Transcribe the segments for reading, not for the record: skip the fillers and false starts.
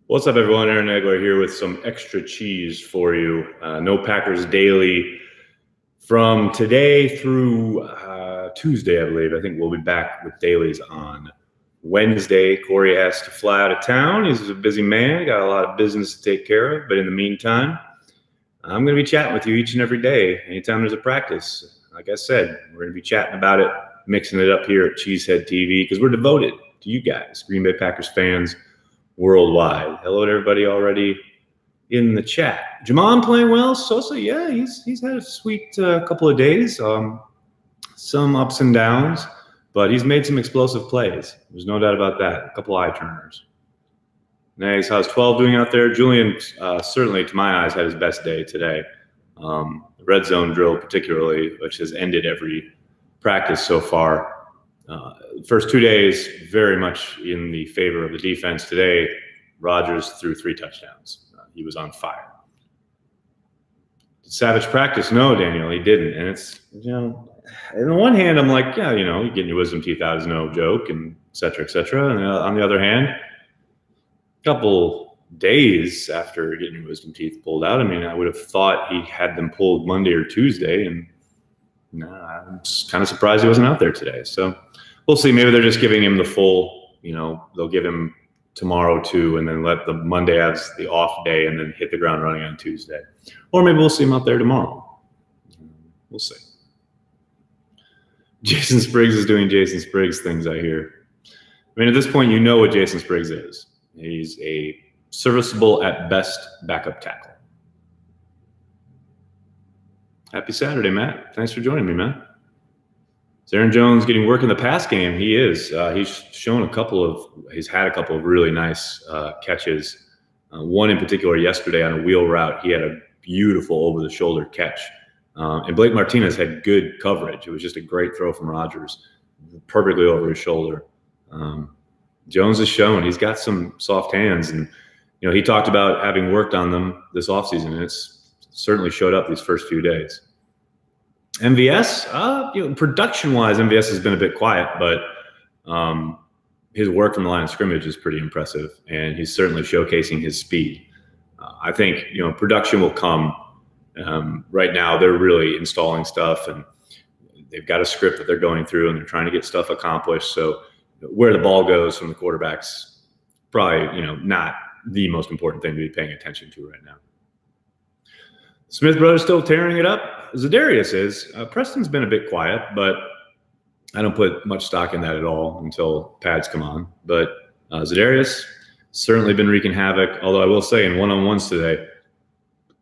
What's up, everyone? Aaron Egler here with some extra cheese for you. No Packers Daily from today through Tuesday, I believe. I think we'll be back with dailies on Wednesday. Corey has to fly out of town. He's a busy man, got a lot of business to take care of. But in the meantime, I'm going to be chatting with you each and every day, anytime there's a practice. Like I said, we're going to be chatting about it, mixing it up here at Cheesehead TV because we're devoted to you guys, Green Bay Packers fans worldwide. Hello to everybody already in the chat. Jamon playing well. Sosa, yeah, he's had a sweet couple of days. Some ups and downs, but he's made some explosive plays. There's no doubt about that. A couple eye turners. Nice. How's 12 doing out there? Julian certainly, to my eyes, had his best day today. The red zone drill particularly, which has ended every practice so far. First 2 days, very much in the favor of the defense. Today, Rodgers threw 3 touchdowns. He was on fire. Did Savage practice? No, Daniel, he didn't. And it's, on the one hand, I'm like, yeah, you getting your wisdom teeth out is no joke, and et cetera, et cetera. And on the other hand, a couple days after getting your wisdom teeth pulled out, I would have thought he had them pulled Monday or Tuesday, and I'm kind of surprised he wasn't out there today. So we'll see. Maybe they're just giving him the full, they'll give him tomorrow too, and then let the Monday as the off day and then hit the ground running on Tuesday. Or maybe we'll see him out there tomorrow. We'll see. Jason Spriggs is doing Jason Spriggs things, I hear. At this point, you know what Jason Spriggs is. He's a serviceable at best backup tackle. Happy Saturday, Matt. Thanks for joining me, man. Is Aaron Jones getting work in the pass game? He is. He's had a couple of really nice catches. One in particular yesterday on a wheel route, he had a beautiful over-the-shoulder catch. And Blake Martinez had good coverage. It was just a great throw from Rodgers, perfectly over his shoulder. Jones has shown he's got some soft hands, and he talked about having worked on them this offseason, and it's certainly showed up these first few days. MVS, production-wise, MVS has been a bit quiet, but his work from the line of scrimmage is pretty impressive, and he's certainly showcasing his speed. I think, production will come. Right now, they're really installing stuff, and they've got a script that they're going through, and they're trying to get stuff accomplished. So where the ball goes from the quarterback's probably, not the most important thing to be paying attention to right now. Smith brothers still tearing it up. Za'Darius is. Preston's been a bit quiet, but I don't put much stock in that at all until pads come on. But Za'Darius certainly been wreaking havoc, although I will say in one-on-ones today,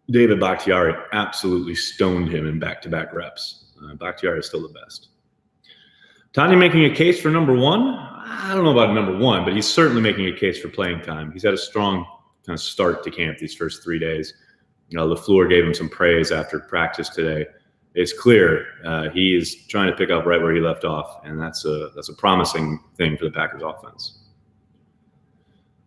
David Bakhtiari absolutely stoned him in back-to-back reps. Bakhtiari is still the best. Tanya making a case for number one. I don't know about number one, but he's certainly making a case for playing time. He's had a strong kind of start to camp these first 3 days. LaFleur gave him some praise after practice today. It's clear he is trying to pick up right where he left off, and that's a promising thing for the Packers offense.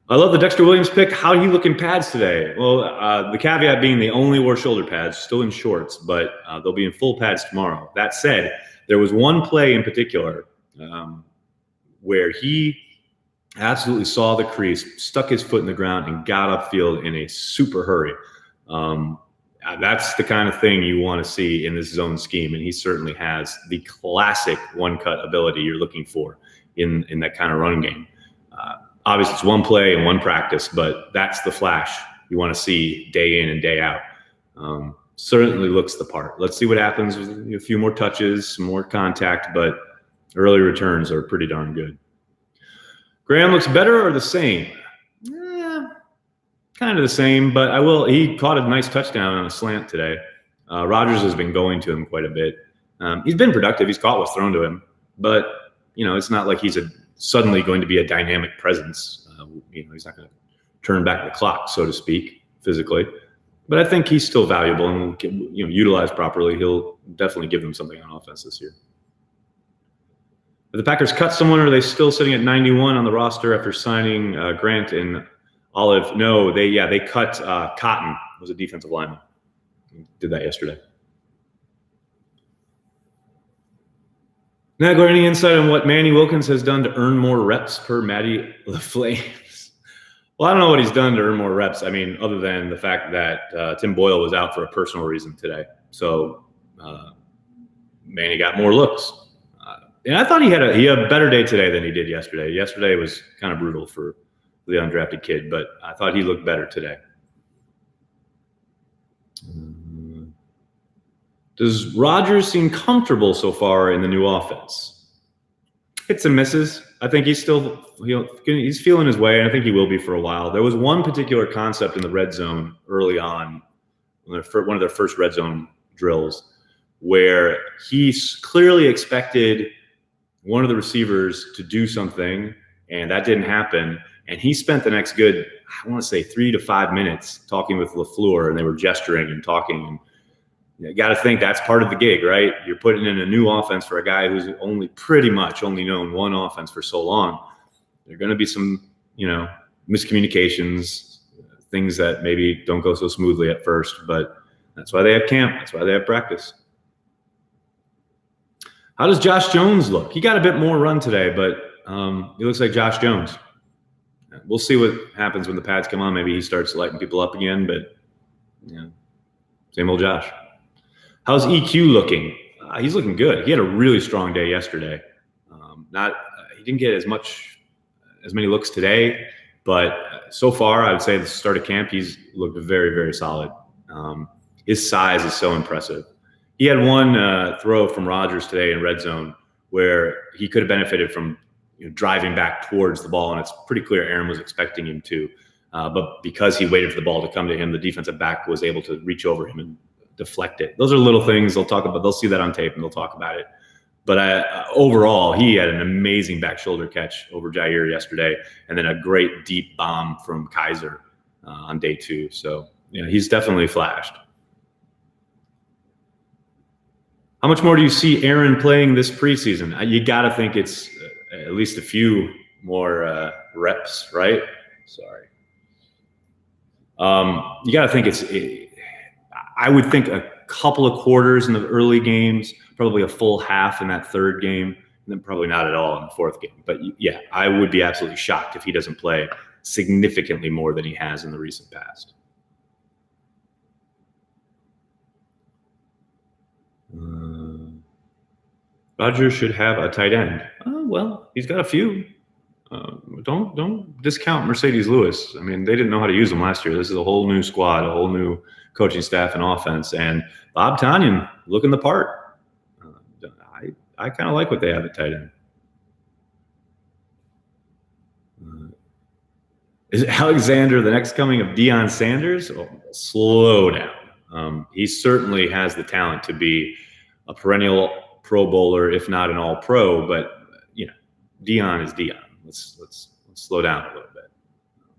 I love the Dexter Williams pick. How he look in pads today? Well, the caveat being they only wore shoulder pads, still in shorts, but they'll be in full pads tomorrow. That said, there was one play in particular where he absolutely saw the crease, stuck his foot in the ground, and got upfield in a super hurry. That's the kind of thing you want to see in this zone scheme, and he certainly has the classic one-cut ability you're looking for in that kind of running game. Obviously, it's one play and one practice, but that's the flash you want to see day in and day out. Certainly looks the part. Let's see what happens with a few more touches, some more contact, but early returns are pretty darn good. Graham looks better or the same? Kind of the same, but he caught a nice touchdown on a slant today. Rodgers has been going to him quite a bit. He's been productive. He's caught what's thrown to him, but it's not like he's suddenly going to be a dynamic presence. He's not going to turn back the clock, so to speak, physically. But I think he's still valuable, and utilized properly, he'll definitely give them something on offense this year. Did the Packers cut someone, or are they still sitting at 91 on the roster after signing Grant and Olive? No, they cut Cotton, was a defensive lineman. Did that yesterday. Nagler, any insight on what Manny Wilkins has done to earn more reps per Matty LaFlames? Well, I don't know what he's done to earn more reps. I mean, other than the fact that Tim Boyle was out for a personal reason today. So Manny got more looks. And I thought he had a better day today than he did yesterday. Yesterday was kind of brutal for the undrafted kid, but I thought he looked better today. Does Rodgers seem comfortable so far in the new offense? Hits and misses. I think he's still he's feeling his way, and I think he will be for a while. There was one particular concept in the red zone early on, one of their first red zone drills, where he clearly expected one of the receivers to do something, and that didn't happen. And he spent the next good, I want to say 3 to 5 minutes talking with LaFleur, and they were gesturing and talking. And you got to think that's part of the gig, right? You're putting in a new offense for a guy who's pretty much only known one offense for so long. There are going to be some, miscommunications, things that maybe don't go so smoothly at first, but that's why they have camp. That's why they have practice. How does Josh Jones look? He got a bit more run today, but he looks like Josh Jones. We'll see what happens when the pads come on. Maybe he starts lighting people up again, but same old Josh. How's EQ looking? He's looking good. He had a really strong day yesterday. He didn't get as many looks today, but so far, I would say at the start of camp, he's looked very, very solid. His size is so impressive. He had one throw from Rodgers today in red zone where he could have benefited from driving back towards the ball, and it's pretty clear Aaron was expecting him to. But because he waited for the ball to come to him, the defensive back was able to reach over him and deflect it. Those are little things they'll talk about. They'll see that on tape and they'll talk about it. But overall, he had an amazing back shoulder catch over Jair yesterday, and then a great deep bomb from Kaiser on day 2. So he's definitely flashed. How much more do you see Aaron playing this preseason? You got to think it's at least a few more reps, right? Sorry. You got to think I would think a couple of quarters in the early games, probably a full half in that third game, and then probably not at all in the fourth game. But yeah, I would be absolutely shocked if he doesn't play significantly more than he has in the recent past. Rodgers should have a tight end. Well, he's got a few. Don't discount Mercedes Lewis. I mean, they didn't know how to use him last year. This is a whole new squad, a whole new coaching staff and offense. And Bob Tonyan looking the part. I kind of like what they have at tight end. Is Alexander the next coming of Deion Sanders? Oh, slow down. He certainly has the talent to be a perennial Pro Bowler, if not an All-Pro. But Deion is Deion. Let's slow down a little bit.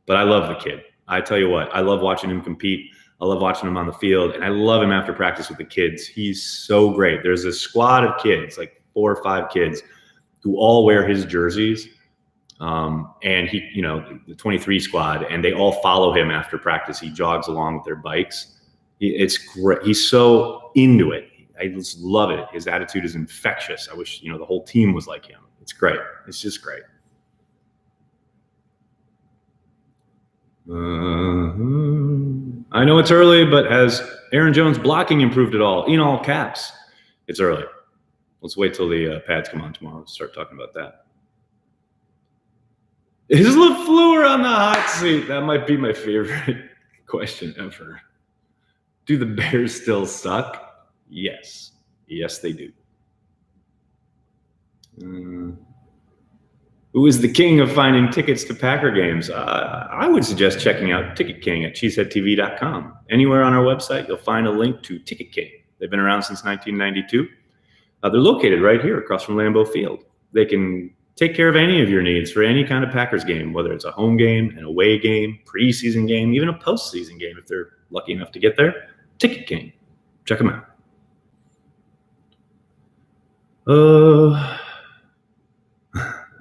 But I love the kid. I tell you what, I love watching him compete. I love watching him on the field, and I love him after practice with the kids. He's so great. There's a squad of kids, like 4 or 5 kids, who all wear his jerseys. And he, the 23 squad, and they all follow him after practice. He jogs along with their bikes. It's great. He's so into it. I just love it. His attitude is infectious. I wish, the whole team was like him. It's great. It's just great. I know it's early, but has Aaron Jones' blocking improved at all? In all caps, it's early. Let's wait till the pads come on tomorrow to start talking about that. Is LaFleur on the hot seat? That might be my favorite question ever. Do the Bears still suck? Yes. Yes, they do. Who is the king of finding tickets to Packer games? I would suggest checking out Ticket King at cheeseheadtv.com. Anywhere on our website, you'll find a link to Ticket King. They've been around since 1992. They're located right here across from Lambeau Field. They can take care of any of your needs for any kind of Packers game, whether it's a home game, an away game, preseason game, even a postseason game if they're lucky enough to get there. Ticket King. Check them out.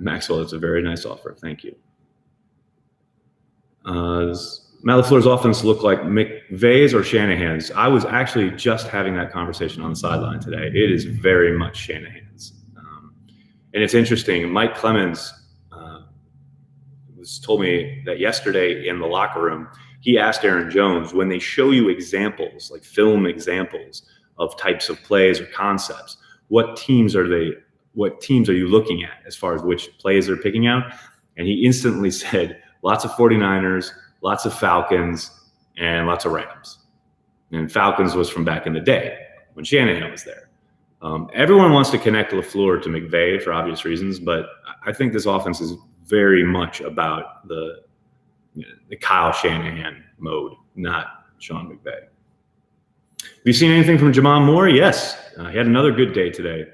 Maxwell, it's a very nice offer. Thank you. Does Matt LaFleur's offense look like McVay's or Shanahan's? I was actually just having that conversation on the sideline today. It is very much Shanahan's. And it's interesting. Mike Clemens told me that yesterday in the locker room, he asked Aaron Jones, when they show you examples, like film examples of types of plays or concepts, what teams are you looking at as far as which plays they're picking out? And he instantly said, lots of 49ers, lots of Falcons, and lots of Rams. And Falcons was from back in the day when Shanahan was there. Everyone wants to connect LaFleur to McVay for obvious reasons, but I think this offense is very much about the Kyle Shanahan mode, not Sean McVay. Have you seen anything from Jamon Moore? Yes. He had another good day today.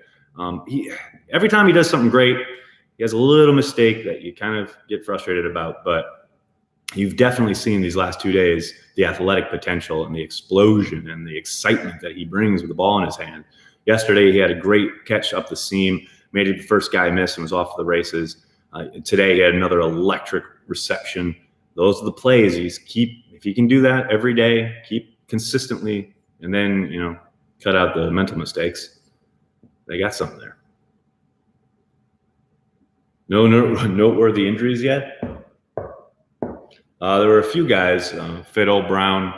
Every time he does something great, he has a little mistake that you kind of get frustrated about, but you've definitely seen these last 2 days the athletic potential and the explosion and the excitement that he brings with the ball in his hand. Yesterday, he had a great catch up the seam, made it the first guy miss and was off to the races. Today, he had another electric reception. Those are the plays. If he can do that every day, keep consistently, and then, cut out the mental mistakes, they got something there. No noteworthy injuries yet. There were a few guys. Fiddle Brown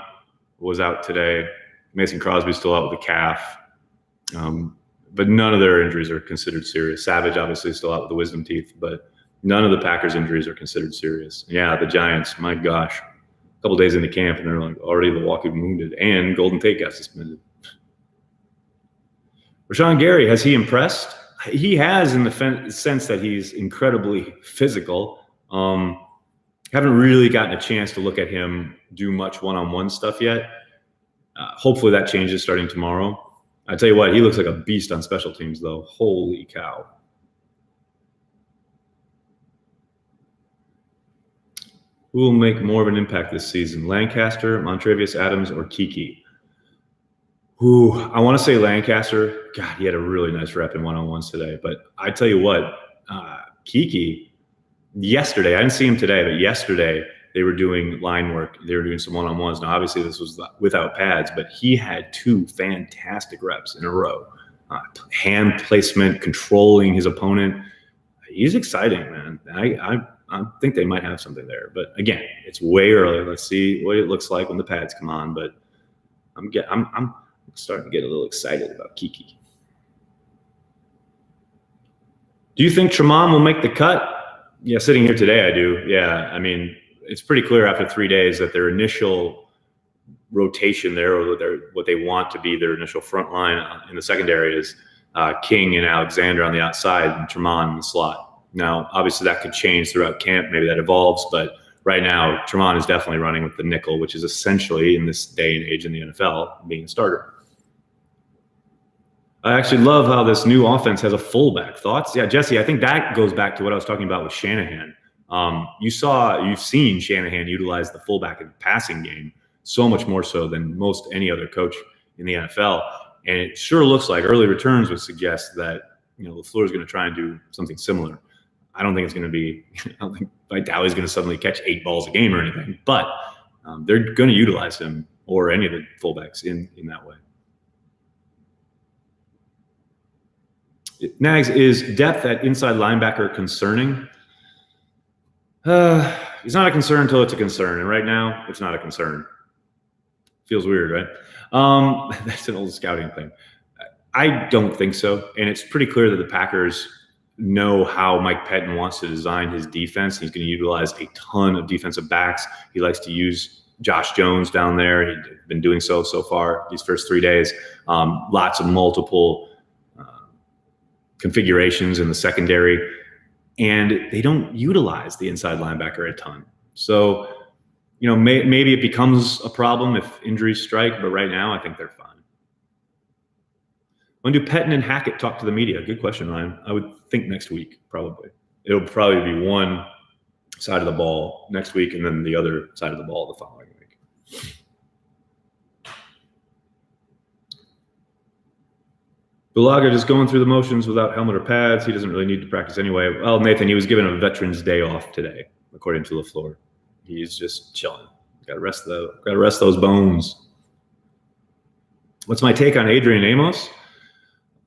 was out today. Mason Crosby's still out with a calf. But none of their injuries are considered serious. Savage obviously still out with the wisdom teeth, but none of the Packers' injuries are considered serious. Yeah, the Giants, my gosh. A couple days into camp, and they're like already the walking wounded, and Golden Tate got suspended. Rashawn Gary, has he impressed? He has, in the sense that he's incredibly physical. Haven't really gotten a chance to look at him do much one-on-one stuff yet. Hopefully that changes starting tomorrow. I tell you what, he looks like a beast on special teams, though. Holy cow. Who will make more of an impact this season? Lancaster, Montravius Adams, or Kiki? I want to say Lancaster. God, he had a really nice rep in one-on-ones today. But I tell you what, Kiki, yesterday, I didn't see him today, but yesterday they were doing line work. They were doing some one-on-ones. Now, obviously, this was without pads, but he had 2 fantastic reps in a row. Hand placement, controlling his opponent. He's exciting, man. I think they might have something there. But again, it's way early. Let's see what it looks like when the pads come on. But I'm starting to get a little excited about Kiki. Do you think Tramon will make the cut? Yeah, sitting here today, I do. Yeah, I mean, it's pretty clear after 3 days that their initial rotation there, or what they want to be their initial front line in the secondary, is King and Alexander on the outside and Tramon in the slot. Now, obviously, that could change throughout camp. Maybe that evolves, but right now, Tramon is definitely running with the nickel, which is essentially, in this day and age in the NFL, being a starter. I actually love how this new offense has a fullback. Thoughts? Yeah, Jesse, I think that goes back to what I was talking about with Shanahan. You've seen Shanahan utilize the fullback in the passing game so much more so than most any other coach in the NFL. And it sure looks like early returns would suggest that, LaFleur is going to try and do something similar. I don't think it's going to be, I don't think Vitale's going to suddenly catch 8 balls a game or anything, but they're going to utilize him or any of the fullbacks in that way. Nags, is depth at inside linebacker concerning? It's not a concern until it's a concern, and right now it's not a concern. Feels weird, right? That's an old scouting thing. I don't think so, and it's pretty clear that the Packers know how Mike Pettin wants to design his defense. He's going to utilize a ton of defensive backs. He likes to use Josh Jones down there. He's been doing so far these first 3 days. Lots of multiple configurations in the secondary, and they don't utilize the inside linebacker a ton. So, maybe it becomes a problem if injuries strike, but right now I think they're fine. When do Pettin and Hackett talk to the media? Good question, Ryan. I would think next week, probably. It'll probably be one side of the ball next week and then the other side of the ball the following week. Bulaga just going through the motions without helmet or pads. He doesn't really need to practice anyway. Well, Nathan, he was given a Veterans Day off today, according to LaFleur. He's just chilling. Got to rest those bones. What's my take on Adrian Amos?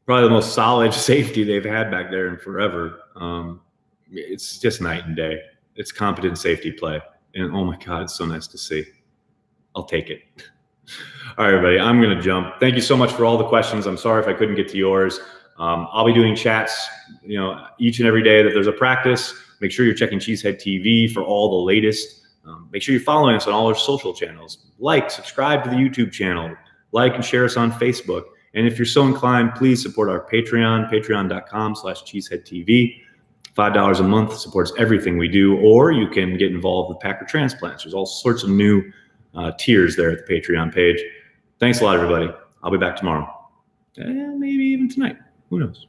Probably the most solid safety they've had back there in forever. It's just night and day. It's competent safety play. And oh my God, it's so nice to see. I'll take it. All right, everybody, I'm going to jump. Thank you so much for all the questions. I'm sorry if I couldn't get to yours. I'll be doing chats, each and every day that there's a practice. Make sure you're checking Cheesehead TV for all the latest. Make sure you're following us on all our social channels. Like, subscribe to the YouTube channel. Like and share us on Facebook. And if you're so inclined, please support our Patreon, patreon.com/cheeseheadtv. $5 a month supports everything we do, or you can get involved with Packer Transplants. There's all sorts of new tiers there at the Patreon page. Thanks a lot, everybody. I'll be back tomorrow. Maybe even tonight. Who knows?